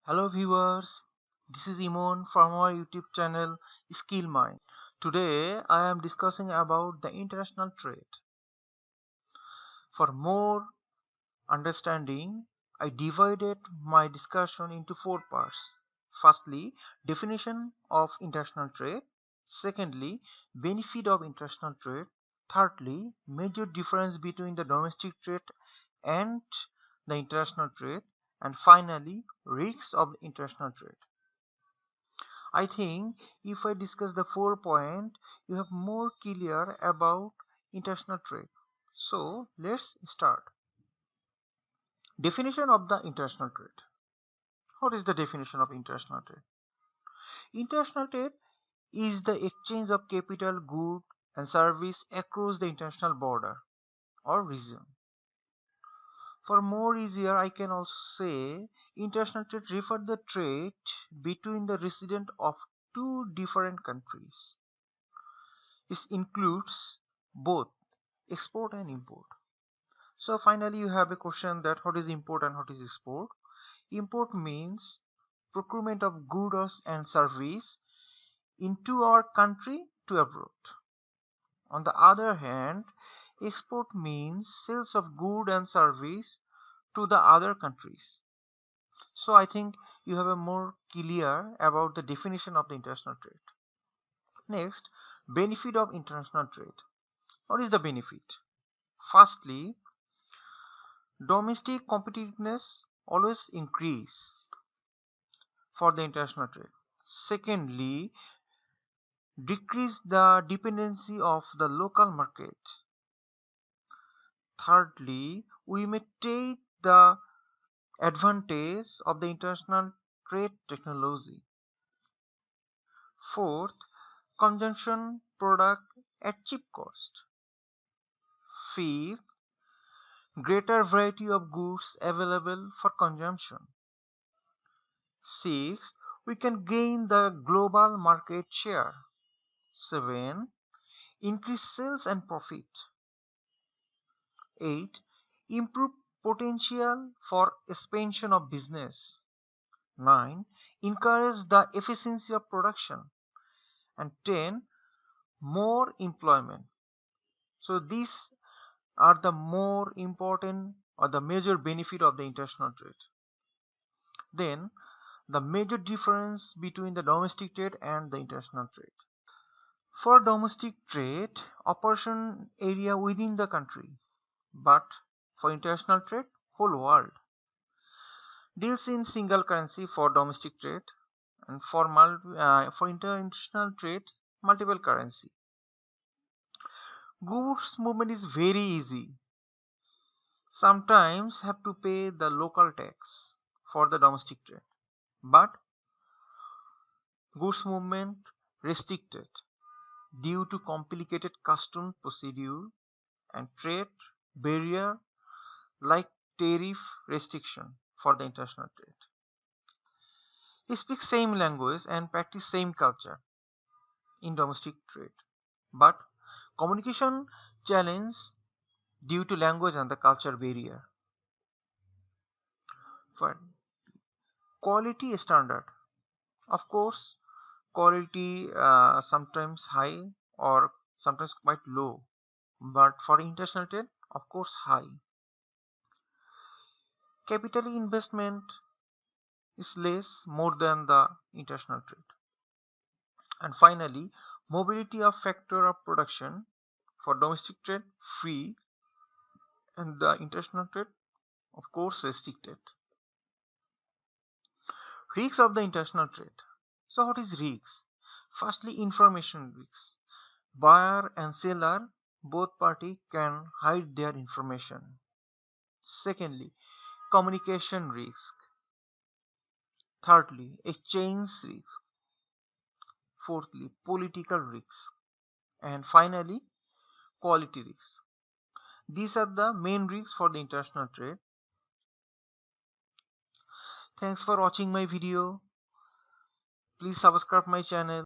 Hello viewers, this is Imon from our YouTube channel Skillmade. Today I am discussing about the international trade. For more understanding, I divided my discussion into four parts. Firstly, definition of international trade. Secondly, benefit of international trade. Thirdly, major difference between the domestic trade and the international trade. And finally, risks of international trade. I think if I discuss the 4 points, you have more clear about international trade. So let's start. Definition of the international trade. What is the definition of international trade? International trade is the exchange of capital, good and service across the international border or region. For more easier, I can also say international trade refer the trade between the resident of two different countries. This includes both export and import. So finally you have a question that what is import and what is export. Import means procurement of goods and service into our country to abroad. On the other hand, export means sales of good and service to the other countries. So I think you have a more clear about the definition of the international trade. Next, benefit of international trade. What is the benefit? Firstly, domestic competitiveness always increase for the international trade. Secondly, decrease the dependency of the local market. Thirdly, we may take the advantage of the international trade technology. Fourth, consumption product at cheap cost. Fifth, greater variety of goods available for consumption. Sixth, we can gain the global market share. 7. Increase sales and profit. 8. Improve potential for expansion of business. 9. Encourage the efficiency of production. And 10. More employment. So these are the more important or the major benefit of the international trade. Then the major difference between the domestic trade and the international trade. For domestic trade, operation area within the country, but for international trade, whole world. Deals in single currency for domestic trade, and for international trade, multiple currency. Goods movement is very easy. Sometimes have to pay the local tax for the domestic trade, but goods movement restricted due to complicated custom procedure and trade barrier like tariff restriction for the international trade. They speak same language and practice same culture in domestic trade, but communication challenge due to language and the culture barrier. For quality standard, of course, quality sometimes high or sometimes quite low, but for international trade, of course, high. Capital investment is less more than the international trade. And finally, mobility of factor of production for domestic trade free and the international trade of course restricted. Risks of the international trade. So what is risks? Firstly, information risks. Buyer and seller, both party can hide their information. Secondly, communication risk. Thirdly, exchange risk. Fourthly, political risks. And finally, quality risks. These are the main risks for the international trade. Thanks for watching my video. Please subscribe my channel.